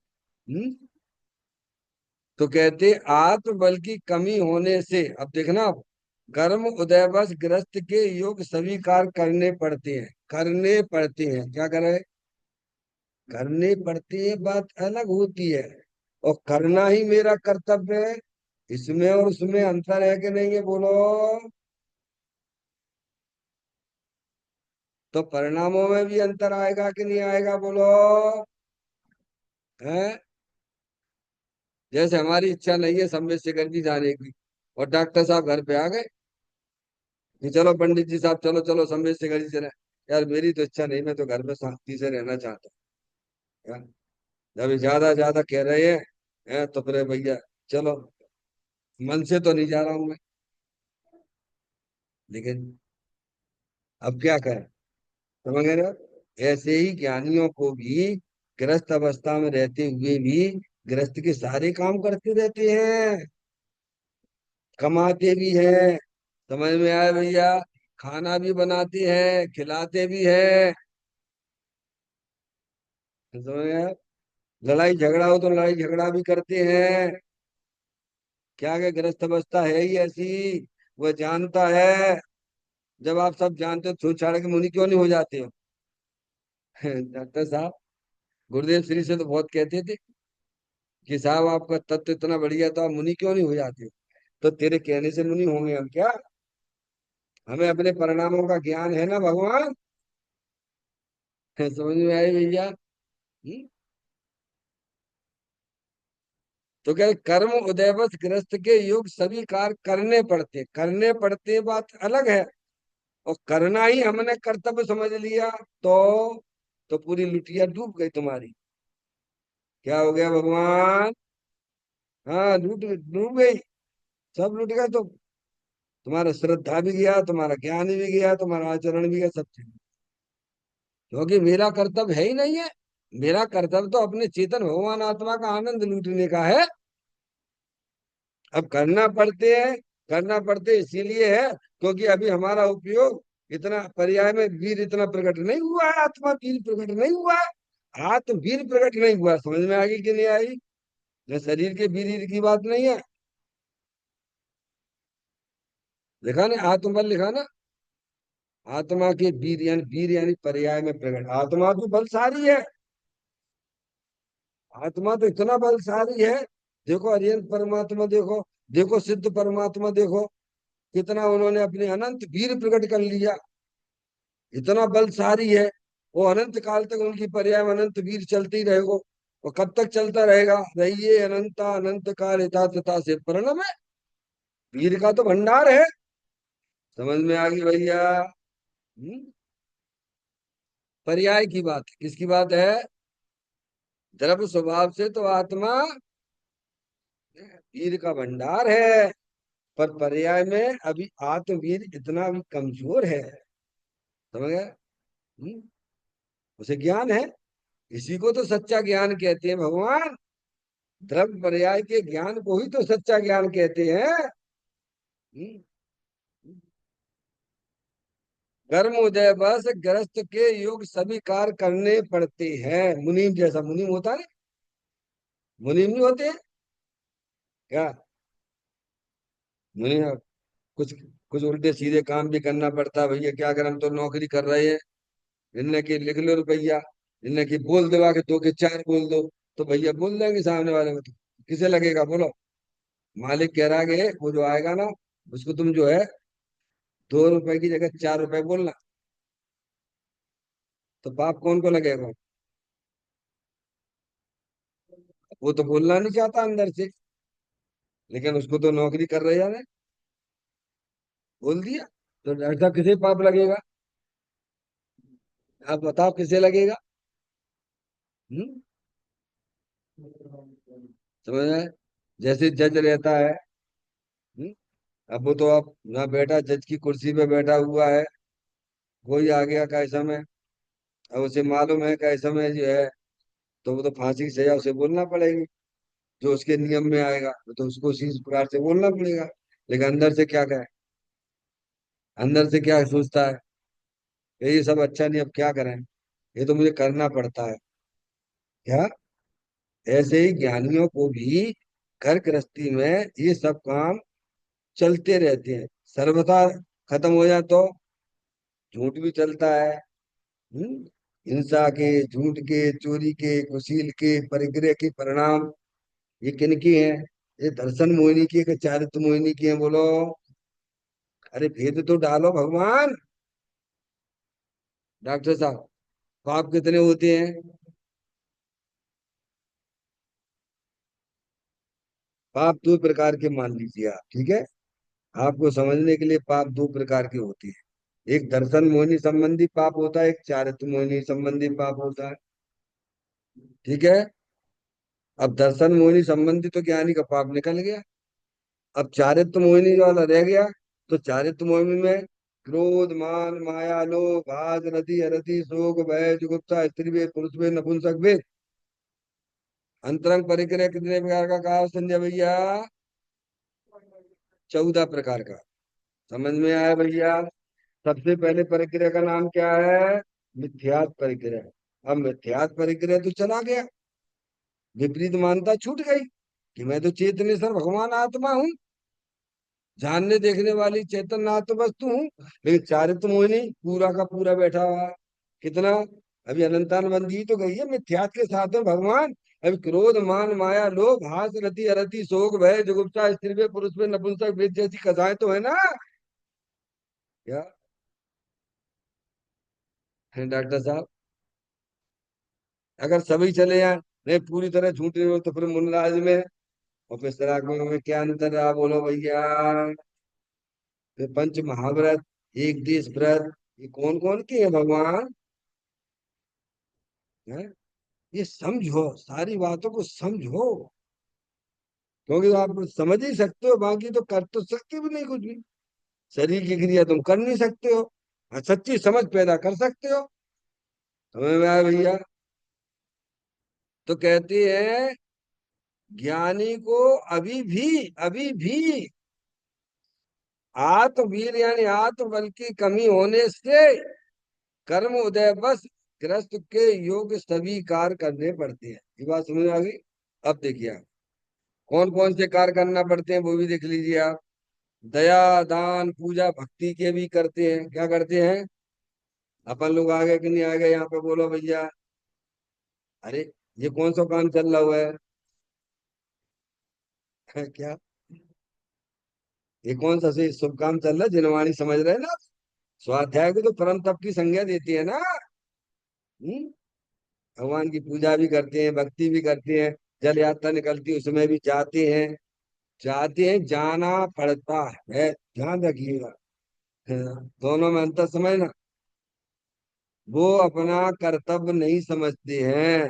हम्म? तो कहते आत्म बल की कमी होने से, अब देखना आप, कर्म उदयवश ग्रस्त के योग स्वीकार करने पड़ते हैं, करने पड़ते हैं। क्या करें? करने पड़ते हैं, बात अलग होती है। और करना ही मेरा कर्तव्य है। इसमें और उसमें अंतर है कि नहीं है बोलो? तो परिणामों में भी अंतर आएगा कि नहीं आएगा बोलो? है? जैसे हमारी इच्छा नहीं है सम्मेद शिखर जी जाने की, और डॉक्टर साहब घर पे आ गए कि चलो पंडित जी साहब, चलो चलो सम्मेद शिखर जी चले। यार मेरी तो इच्छा नहीं, मैं तो घर में शांति से रहना चाहता हूँ यार। जब ज्यादा ज्यादा कह रहे हैं तो फिर भैया चलो, मन से तो नहीं जा रहा हूं मैं, लेकिन अब क्या करें? समझ रहे हो? ऐसे ही ज्ञानियों को भी ग्रस्त अवस्था में रहते हुए भी ग्रस्त के सारे काम करते रहते हैं, कमाते भी हैं। समझ में आया भैया? खाना भी बनाते हैं, खिलाते भी हैं। समझ में आया? लड़ाई झगड़ा हो तो लड़ाई झगड़ा भी करते हैं। क्या क्या ग्रस्त अवस्था है ही ऐसी, वह जानता है। जब आप सब जानते हो छूट छाड़ के मुनि क्यों नहीं हो जाते हो? डॉक्टर साहब गुरुदेव श्री से तो बहुत कहते थे कि साहब आपका तत्व इतना बढ़िया, तो आप मुनि क्यों नहीं हो जाते हो? तो तेरे कहने से मुनि होंगे हम क्या? हमें अपने परिणामों का ज्ञान है ना भगवान। समझ में आई भैया? हम्म? तो क्या कर्म उदयवश ग्रस्त के योग सभी कार्य करने पड़ते बात अलग है। और करना ही हमने कर्तव्य समझ लिया, तो तो पूरी लुटिया डूब गई तुम्हारी। क्या हो गया भगवान? हाँ लूट डूब गई, सब लुट गया। तो तुम्हारा श्रद्धा भी गया, तुम्हारा ज्ञान भी गया, तुम्हारा आचरण भी गया, सब चीज। क्योंकि मेरा कर्तव्य है ही नहीं है। मेरा कर्तव्य तो अपने चेतन भगवान आत्मा का आनंद लूटने का है। अब करना पड़ते इसीलिए है क्योंकि अभी हमारा उपयोग इतना पर्याय में वीर इतना प्रकट नहीं हुआ है, आत्मा वीर प्रकट नहीं हुआ है, आत्म वीर प्रकट नहीं हुआ है। समझ में आ गई कि नहीं आई? ये शरीर के वीर की बात नहीं है। लिखा ना आत्मबल, लिखा ना। आत्मा के वीर यानी पर्याय में प्रकट, आत्मा तो बलशाली है। आत्मा तो इतना बलशाली है। देखो अरिहंत परमात्मा देखो, देखो सिद्ध परमात्मा देखो, कितना उन्होंने अपने अनंत वीर प्रकट कर लिया। इतना बलशाली है। वो अनंत काल तक उनकी पर्याय में अनंत वीर चलते ही रहेगा। वो कब तक चलता रहेगा? रहिए अनंता अनंत काल इता तथा से प्रणम है। वीर का तो भंडार है। समझ में आ गई भैया? पर्याय की बात है। किसकी बात है? द्रव्य स्वभाव से तो आत्मा वीर का भंडार है, पर पर्याय में अभी आत्मवीर इतना भी कमजोर है। समझ गए? उसे ज्ञान है। इसी को तो सच्चा ज्ञान कहते हैं भगवान। द्रव्य पर्याय के ज्ञान को ही तो सच्चा ज्ञान कहते हैं। हम्म। कर्म उदय बस ग्रस्त के योग सभी कार्य करने पड़ते हैं। मुनीम जैसा मुनीम होता है। मुनीम नहीं होते क्या? मुनीम कुछ कुछ उल्टे सीधे काम भी करना पड़ता है भैया। क्या कर, हम तो नौकरी कर रहे हैं। इनने की लिख लो रुपया, इनने की बोल देवा के 2 के 4 बोल दो, तो भैया बोल देंगे सामने वाले में, तो किसे लगेगा बोलो? मालिक कह रहा है कि वो जो आएगा ना, उसको तुम जो है 2 रुपए की जगह 4 रुपए बोलना, तो पाप कौन को लगेगा? वो तो बोलना नहीं चाहता अंदर से, लेकिन उसको तो नौकरी कर रहे हैं, बोल दिया। तो ऐसा किसे पाप लगेगा? आप बताओ किसे लगेगा? हम्म। समझ में? जैसे जज रहता है। हम्म? अब वो तो अब ना बैठा, जज की कुर्सी पे बैठा हुआ है, कोई आ गया कैसा में, अब उसे मालूम है कैसा में जो है, तो वो तो फांसी की सजा उसे बोलना पड़ेगी। जो उसके नियम में आएगा तो उसको उसी प्रकार से बोलना पड़ेगा। लेकिन अंदर से क्या कहे? अंदर से क्या सोचता है? ये सब अच्छा नहीं, अब क्या करें, ये तो मुझे करना पड़ता है। क्या? ऐसे ही ज्ञानियों को भी घर गृहस्थी में ये सब काम चलते रहते हैं। सर्वथा खत्म हो जाए तो झूठ भी चलता है। हम्म? हिंसा के, झूठ के, चोरी के, कुशील के, परिग्रह के परिणाम ये किनकी हैं? ये दर्शन मोहिनी की है कि चारित्र मोहिनी की है बोलो? अरे भेद तो डालो भगवान। डॉक्टर साहब, पाप कितने होते हैं? पाप 2 प्रकार के मान लीजिए आप, ठीक है? आपको समझने के लिए, पाप 2 प्रकार के होते हैं। एक दर्शन मोहिनी संबंधी पाप होता है, एक चारित्र मोहिनी संबंधी पाप होता है। ठीक है? अब दर्शन मोहिनी संबंधी तो ज्ञानी का पाप निकल गया। अब चारित्र मोहिनी वाला रह गया। तो चारित्र मोहिनी में क्रोध, मान, माया, लोभ, आद, रति, अरति, शोक, भय, जुगुप्सा, स्त्री भेद, पुरुष भेद, नपुंसक भेद, अंतरंग परिक्रय कितने प्रकार का कहा संजय भैया? 14 प्रकार का। समझ में आया भैया? सबसे पहले परिक्रय का नाम क्या है? मिथ्यात् परिक्रय। अब मिथ्यात् परिक्रय तो चला गया, विपरीत मानता छूट गई कि मैं तो चेतनेश्वर भगवान आत्मा हूँ, जानने देखने वाली चैतन्य आत्म वस्तु हूँ। लेकिन चारित्र मोहिनी पूरा का पूरा बैठा हुआ है। कितना? अभी अनंतान बंदी तो गई है मिथ्यात् के साथ में भगवान। अभी क्रोध, मान, माया, लोभ, हास, रति, अरति, शोक, भय, जुगुप्सा, स्त्री में, पुरुष में, नपुंसक भेद जैसी कथाएं तो है ना? क्या है डॉक्टर साहब? अगर सभी चले जाए, नहीं पूरी तरह झूठ नहीं हो, तो फिर मुनराज में और फिर सराग में क्या अंतर रहा बोलो भैया? फिर पंच महाव्रत, एक देश व्रत, ये कौन कौन के है भगवान? है? ये समझो, सारी बातों को समझो, क्योंकि आप समझ ही सकते हो, बाकी तो कर तो सकते भी नहीं कुछ भी। शरीर की क्रिया तुम कर नहीं सकते हो, हाँ, सच्ची समझ पैदा कर सकते हो। समझ में आया भैया? तो कहते हैं ज्ञानी को अभी भी आत्मवीर यानी आत्मबल की कमी होने से कर्म उदय बस ग्रस्त के योग सभी कार्य करने पड़ते हैं। ये बात समझ में आ गई? अब देखिए आप, कौन कौन से कार्य करना पड़ते हैं वो भी देख लीजिए आप। दया दान पूजा भक्ति के भी करते हैं। क्या करते हैं? अपन लोग आ गए कि नहीं आ गए यहाँ पे, बोलो भैया। अरे ये कौन सा काम चल रहा हुआ है? क्या? ये कौन सा सही शुभ काम चल रहा है? जिनवाणी समझ रहे हैं ना? स्वाध्याय को तो परम तप की संज्ञा देती है ना। हम्म? भगवान की पूजा भी करते हैं, भक्ति भी करते हैं। जल यात्रा निकलती है उसमें भी जाते हैं। जाते हैं, जाना पड़ता है, ध्यान रखिएगा। हाँ, दोनों में अंतर समझना। वो अपना कर्तव्य नहीं समझते हैं,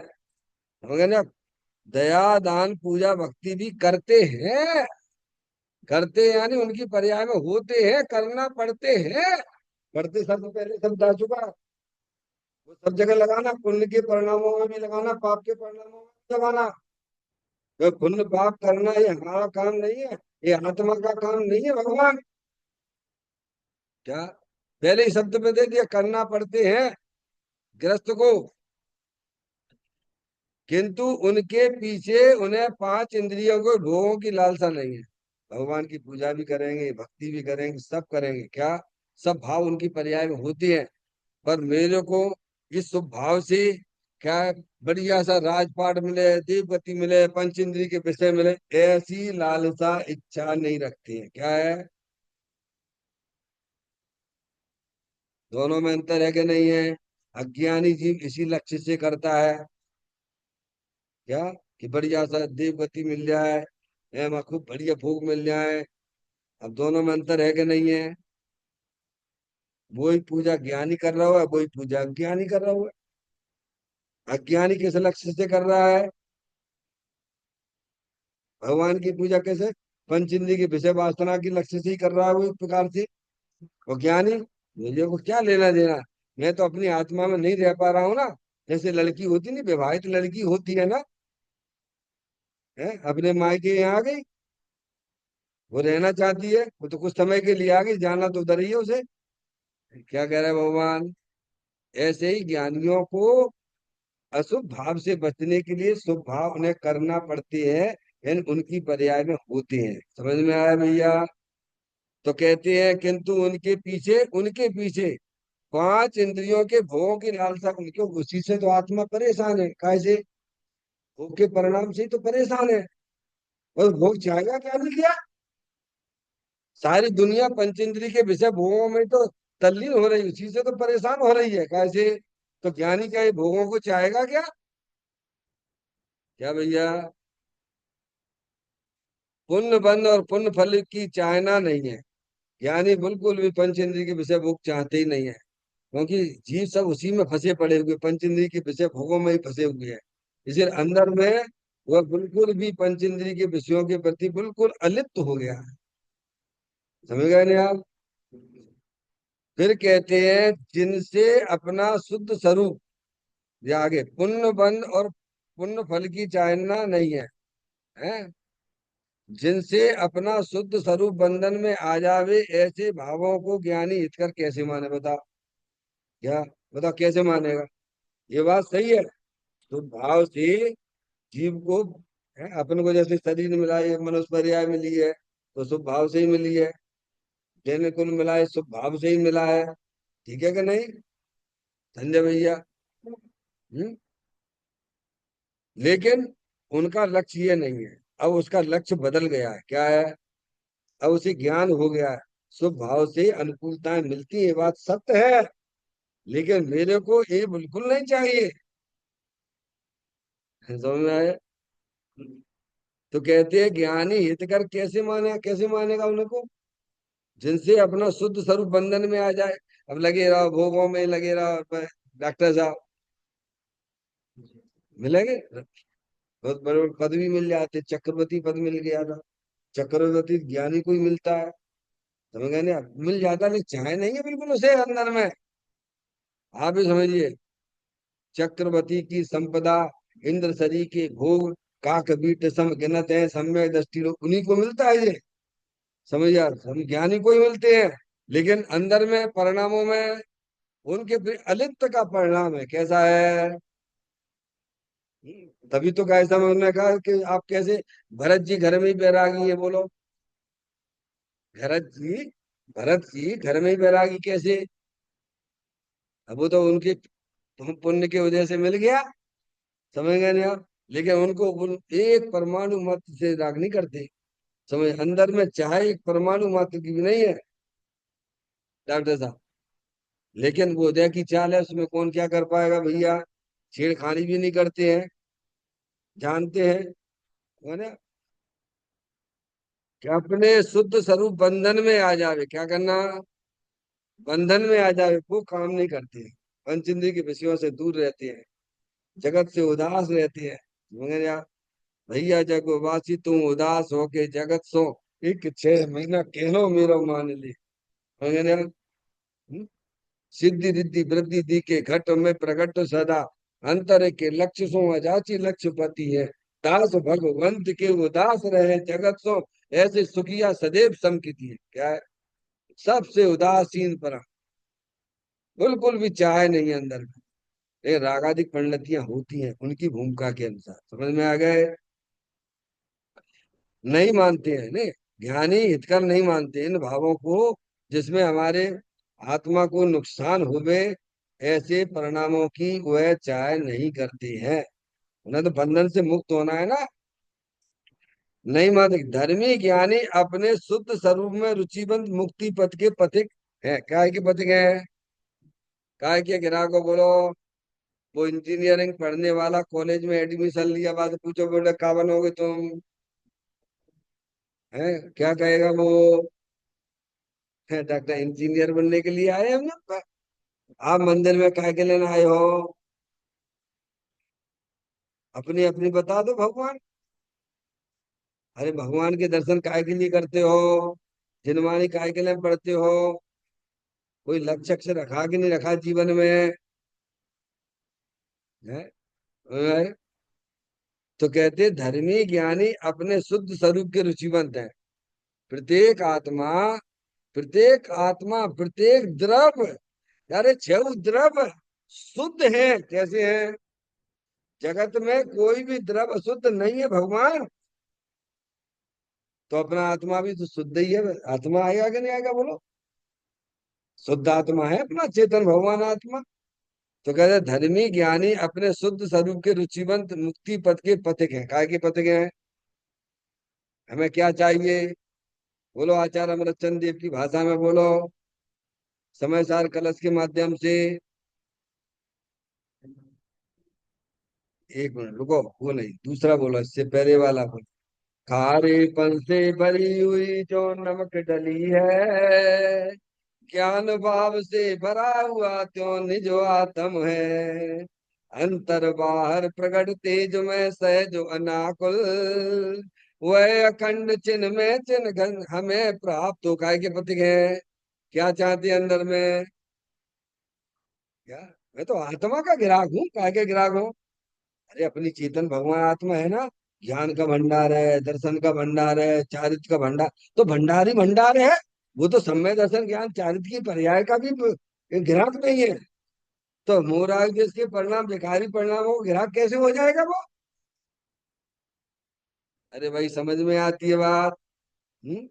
समझ गए ना? दया दान पूजा भक्ति भी करते हैं। करते हैं यानी उनकी पर्याय में होते हैं, करना पड़ते हैं। पढ़ते शब्द पहले शब्द आ चुका है। वो सब जगह लगाना, पुण्य के परिणामों में भी लगाना, पाप के परिणामों में भी लगाना। तो पुण्य पाप करना ये हमारा काम नहीं है, ये आत्मा का काम नहीं है भगवान। क्या? पहले ही शब्द में दे दिया, करना पड़ते हैं गृहस्थ को। किंतु उनके पीछे उन्हें पांच इंद्रियों के भोगों की लालसा नहीं है। भगवान की पूजा भी करेंगे, भक्ति भी करेंगे, सब करेंगे। क्या? सब भाव उनकी पर्याय में होते हैं। पर मेरे को इस स्वभाव से क्या है, बढ़िया सा राजपाट मिले, देवगति मिले, पंच इंद्रिय के विषय मिले, ऐसी लालसा इच्छा नहीं रखती है। क्या है? दोनों में अंतर है कि नहीं है? अज्ञानी जीव इसी लक्ष्य से करता है। क्या? कि बढ़िया सा देवगति मिल जाए, खूब बढ़िया भोग मिल जाए। अब दोनों में अंतर है कि नहीं है? वही पूजा ज्ञानी कर रहा हुआ है, वही पूजा अज्ञानी कर रहा हुआ है। अज्ञानी किस लक्ष्य से कर रहा है? भगवान की पूजा कैसे? पंच इंद्रिय की विषय वासना की लक्ष्य से ही कर रहा है वो, एक प्रकार से। और ज्ञानी, मुझे को क्या लेना देना, मैं तो अपनी आत्मा में नहीं रह पा रहा हूँ ना। जैसे लड़की होती नहीं, विवाहित लड़की होती है ना, है अपने मायके यहाँ आ गई, वो रहना चाहती है, वो तो कुछ समय के लिए आ गई, जाना तो उधर ही है उसे। क्या कह रहे हैं भगवान? ऐसे ही ज्ञानियों को अशुभ भाव से बचने के लिए शुभ भाव उन्हें करना पड़ती है, यानी उनकी पर्याय में होते हैं। समझ में आया भैया? तो कहते हैं किंतु उनके पीछे पांच इंद्रियों के भोगों की लालसा, उनके उसी से तो आत्मा परेशान है। कैसे? भोग के परिणाम से ही तो परेशान है। और भोग चाहेगा क्या? नहीं किया। सारी दुनिया पंचेंद्रिय के विषय भोगों में तो तल्लीन हो रही, उसी से तो परेशान हो रही है। कैसे? तो ज्ञानी क्या ये भोगों को चाहेगा क्या? क्या भैया? पुण्य बंध और पुण्य फल की चाहना नहीं है। ज्ञानी बिल्कुल भी पंचेंद्रिय के विषय भोग चाहते ही नहीं है। क्योंकि जीव सब उसी में फंसे पड़े हुए, पंचेंद्रिय के विषय भोगों में ही फंसे हुए हैं। इसलिए अंदर में वह बिल्कुल भी पंचेंद्रिय के विषयों के प्रति बिल्कुल अलिप्त हो गया है। समझ गए नहीं आप? फिर कहते हैं जिनसे अपना शुद्ध स्वरूप, ये आगे पुण्य बंध और पुण्य फल की चाहना नहीं है, हैं? जिनसे अपना शुद्ध स्वरूप बंधन में आ जावे, ऐसे भावों को ज्ञानी हितकर कैसे माने? बता। क्या? बता कैसे मानेगा? ये बात सही है। तो भाव से जीव को, है, अपन को जैसे शरीर मिला, ये मनुष्य पर्याय मिली है तो शुभ भाव से ही मिली है। जैन कुल मिला है, शुभ भाव से ही मिला है। ठीक है कि नहीं संजय भैया? हम्म? लेकिन उनका लक्ष्य ये नहीं है। अब उसका लक्ष्य बदल गया है। क्या है? अब उसे ज्ञान हो गया है। शुभ भाव से अनुकूलताएं मिलती है, ये बात सत्य है। लेकिन मेरे को ये बिल्कुल नहीं चाहिए। समझ में आया? तो कहते हैं ज्ञानी हितकर कैसे माने, कैसे मानेगा उनको? जिनसे अपना शुद्ध स्वरूप बंधन में आ जाए। अब लगे रहो भोगों में, लगे रहो। डॉक्टर साहब मिलेंगे, बहुत बड़े बड़े पद भी मिल जाते, चक्रवर्ती पद मिल गया था। चक्रवर्ती ज्ञानी को ही मिलता है। समझ गए ना? मिल जाता, लेकिन चाहे नहीं है बिल्कुल उसे अंदर में। आप भी समझिए, चक्रवर्ती की संपदा, इंद्र सरी के भोग, काक बीट सम गिनत है, सम्यक दृष्टि लोग, उन्हीं को मिलता है ये। समझ यार, हम ज्ञानी को ही मिलते हैं। लेकिन अंदर में परिणामों में उनके अलिप्त का परिणाम है। कैसा है? तभी तो कैसा मैं उन्होंने कहा कि आप कैसे, भरत जी घर में ही बैरागी है, बोलो। भरत जी, भरत जी घर में ही बैरागी कैसे? अब वो तो उनके पुण्य की वजह से मिल गया, समझ गए नहीं आप? लेकिन उनको एक परमाणु मात्र से राग नहीं करते, समझ, अंदर में चाहे एक परमाणु मात्र की भी नहीं है डॉक्टर साहब। लेकिन वो उदय की चाल है, उसमें कौन क्या कर पाएगा भैया। छेड़खानी भी नहीं करते हैं, जानते हैं, है ना? कि अपने शुद्ध स्वरूप बंधन में आ जावे, क्या करना? बंधन में आ जावे, वो काम नहीं करते हैं। पंच इंद्रिय के विषयों से दूर रहते हैं, जगत से उदास रहते हैं, मगर यार भैया जग वासी तुम उदास हो के जगत सो, एक 6 महीना कहनो मेरो मान ले, मगर यार, सिद्धि रिद्धि वृद्धि दी के घट में प्रकट सदा, अंतर के लक्ष्य सो अजाची लक्ष्य पति है, दास भगवंत के उदास रहे जगत सो, ऐसे सुखिया सदैव समकिति है, क्या है? सबसे उदासीन पर, बिल्कुल भी चाहे नहीं अंदर में। ये रागादिक परिणतियां होती हैं उनकी भूमिका के अनुसार, समझ में आ गए? नहीं मानते हैं नहीं, ज्ञानी हितकर नहीं मानते इन भावों को, जिसमें हमारे आत्मा को नुकसान होवे, ऐसे परिणामों की वह चाह नहीं करते हैं। उन्हें तो बंधन से मुक्त होना है ना। नहीं मानते। धर्मी ज्ञानी अपने शुद्ध स्वरूप में रुचिबंद मुक्ति पथ के पथिक है। काय के पथिक है? काय के ग्राहक को बोलो, वो इंजीनियरिंग पढ़ने वाला कॉलेज में एडमिशन लिया, बाद पूछो बेटा कहाँ बनोगे तुम, है क्या कहेगा वो? है डॉक्टर इंजीनियर बनने के लिए आए हम लोग। आप मंदिर में काहे के लेने आए हो? अपनी अपनी बता दो भगवान। अरे भगवान के दर्शन काहे के लिए करते हो? जिनवानी काहे के लिए पढ़ते हो? कोई लक्ष्य अक्ष्य रखा कि नहीं रखा जीवन में? है? है? तो कहते धर्मी ज्ञानी अपने शुद्ध स्वरूप के रुचिवंत है। प्रत्येक आत्मा, प्रत्येक आत्मा, प्रत्येक द्रव, यारे छह द्रव शुद्ध है। कैसे है? जगत में कोई भी द्रव अशुद्ध नहीं है भगवान। तो अपना आत्मा भी तो शुद्ध ही है, आत्मा आएगा कि नहीं आएगा बोलो? शुद्ध आत्मा है अपना चेतन भगवान आत्मा। तो कहते हैं, धर्मी ज्ञानी अपने शुद्ध स्वरूप के रुचिवंत मुक्ति पथ के पथिक हैं। काय के पथिक हैं? हमें क्या चाहिए? बोलो आचार्य अमरचंद देव की भाषा में बोलो, समय सार कलश के माध्यम से। एक मिनट रुको, वो नहीं, दूसरा बोलो, इससे पहले वाला बोलो। खारेपन से भरी हुई जो नमक डली है, ज्ञान भाव से भरा हुआ त्यों निज आत्म है, अंतर बाहर प्रकट तेज में सहज अनाकुल, वह अखंड चिन्ह में चिन्ह घन हमें प्राप्त हो। काय के प्रतीक है? क्या चाहते हैं अंदर में? क्या? मैं तो आत्मा का ग्राहक हूँ। काय के ग्राहक हूँ? अरे अपनी चेतन भगवान आत्मा है ना। ज्ञान का भंडार है, दर्शन का भंडार है, चारित्र का भंडार, तो भंडार ही भंडार है। वो तो सम्यक दर्शन ज्ञान चारित्र की पर्याय का भी ग्राहक नहीं है। तो मोराग जिसके परिणाम भिखारी परिणाम हो, ग्राहक कैसे हो जाएगा वो? अरे भाई समझ में आती है बात? हम्म?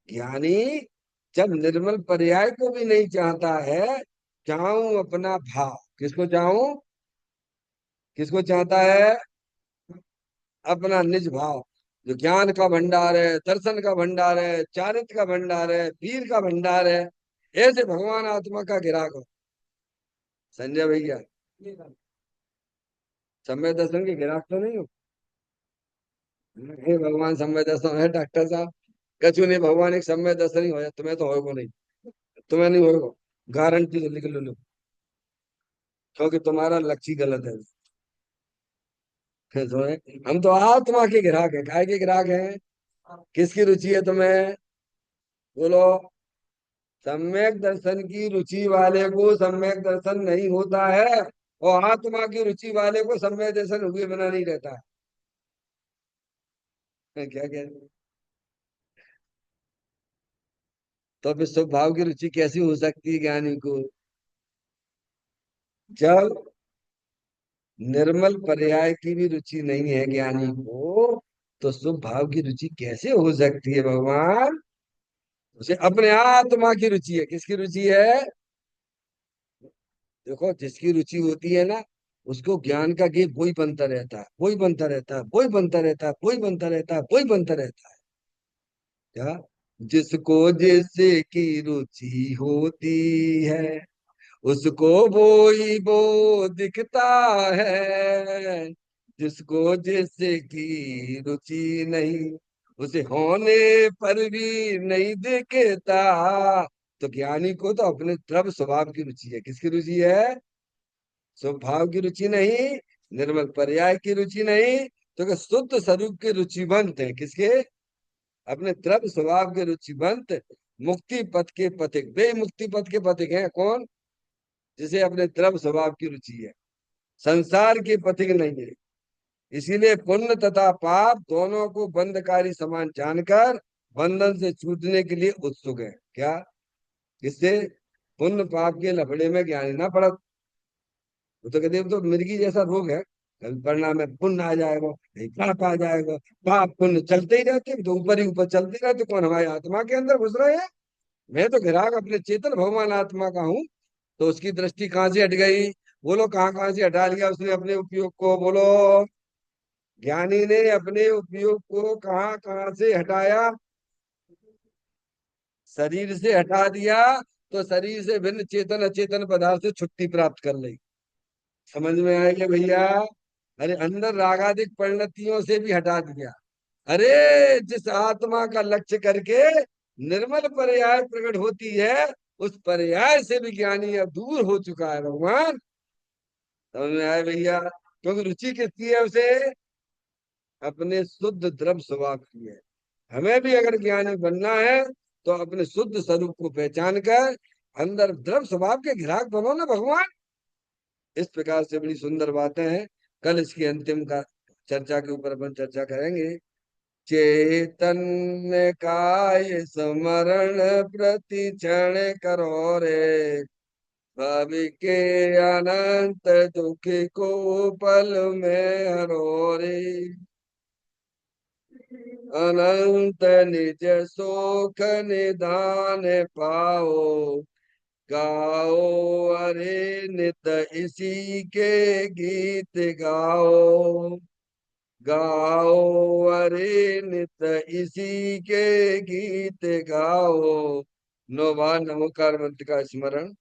ज्ञानी जब निर्मल पर्याय को भी नहीं चाहता है, चाहूं अपना भाव, किसको चाहूं? किसको चाहता है? अपना निज भाव, जो ज्ञान का भंडार है, दर्शन का भंडार है, चारित्र का भंडार है, वीर का भंडार है, ऐसे भगवान आत्मा का ग्राहक हो। संजय भैया, समय दर्शन के ग्राहक तो नहीं हो? हे भगवान समय दर्शन है डॉक्टर साहब। कछु नहीं, भगवान एक समय दर्शन ही हो जाए, तुम्हें तो होगा नहीं। तुम्हें नहीं होगा, गारंटी से लिख लो, क्योंकि तुम्हारा लक्ष्य ही गलत है। हम तो आत्मा के ग्राहक है। काय के ग्राहक हैं? किसकी रुचि है तुम्हें? बोलो। सम्यक दर्शन की रुचि वाले को सम्यक दर्शन नहीं होता है, और आत्मा की रुचि वाले को सम्यक दर्शन हुए बिना नहीं रहता है। क्या कहते हैं? तो फिर स्वभाव की रुचि कैसी हो सकती है ज्ञानी को? जब निर्मल पर्याय की भी रुचि नहीं है ज्ञानी को, तो शुभ भाव की रुचि कैसे हो सकती है भगवान? उसे अपने आत्मा की रुचि है। किसकी रुचि है? देखो, जिसकी रुचि होती है ना, उसको ज्ञान का गेप वही बनता रहता है, वही बनता रहता है, वही बनता रहता है, वही बनता रहता है, वही बनता रहता है। क्या? जिसको जिसकी रुचि होती है, उसको वो दिखता है। जिसको जिसकी रुचि नहीं, उसे होने पर भी नहीं दिखता। तो ज्ञानी को तो अपने द्रव्य स्वभाव की रुचि है। किसकी रुचि है? स्वभाव की रुचि नहीं, निर्मल पर्याय की रुचि नहीं, तो क्या शुद्ध स्वरूप के रुचिवंत है। किसके? अपने द्रव्य स्वभाव के रुचिवंत, मुक्ति पथ के पथिक। वे मुक्ति पथ के पथिक हैं कौन? जिसे अपने द्रव्य स्वभाव की रुचि है, संसार के पथिक नहीं है। इसीलिए पुण्य तथा पाप दोनों को बंधकारी समान जानकर बंधन से छूटने के लिए उत्सुक है। क्या? किससे? पुण्य पाप के लफड़े में ज्ञानी ना पड़ा। वो तो कहते हैं, तो मिर्गी जैसा रोग है। कभी पढ़ना में पुण्य आ जाएगा, कहीं पाप आ जाएगा। पाप पुण्य चलते ही रहते, तो ऊपर ही ऊपर चलते रहते। कौन? हमारी आत्मा के अंदर घुस रहे हैं। मैं तो ग्राहक अपने चेतन भगवान आत्मा का हूँ। तो उसकी दृष्टि कहाँ से हट गई? बोलो, कहाँ कहाँ से हटा लिया उसने अपने उपयोग को? बोलो। ज्ञानी ने अपने उपयोग को कहाँ कहाँ से हटाया? शरीर से हटा दिया, तो शरीर से भिन्न चेतन अचेतन पदार्थ से छुट्टी प्राप्त कर ली। समझ में आएगा भैया? अरे, अंदर रागादिक परिणतियों से भी हटा दिया। अरे, जिस आत्मा का लक्ष्य करके निर्मल पर्याय प्रकट होती है, उस पर्याय से भी ज्ञानी अब दूर हो चुका है भगवान। समझ में आया भैया? क्योंकि रुचि किसकी है उसे? अपने शुद्ध द्रव्य स्वभाव की है। हमें भी अगर ज्ञानी बनना है, तो अपने शुद्ध स्वरूप को पहचान कर अंदर द्रव्य स्वभाव के ग्राहक बनो ना भगवान। इस प्रकार से बड़ी सुंदर बातें हैं। कल इसकी अंतिम का चर्चा के ऊपर अपन चर्चा करेंगे। चैतन्य काय स्मरण प्रति क्षण करो रे, भावि के अनंत दुख को पल में हरो रे। अनंत निज सुख निदान पाओ, गाओ अरे नित इसी के गीत गाओ। गाओ अरे नित इसी के गीत गाओ। नौवा नमोकार मंत्र का स्मरण।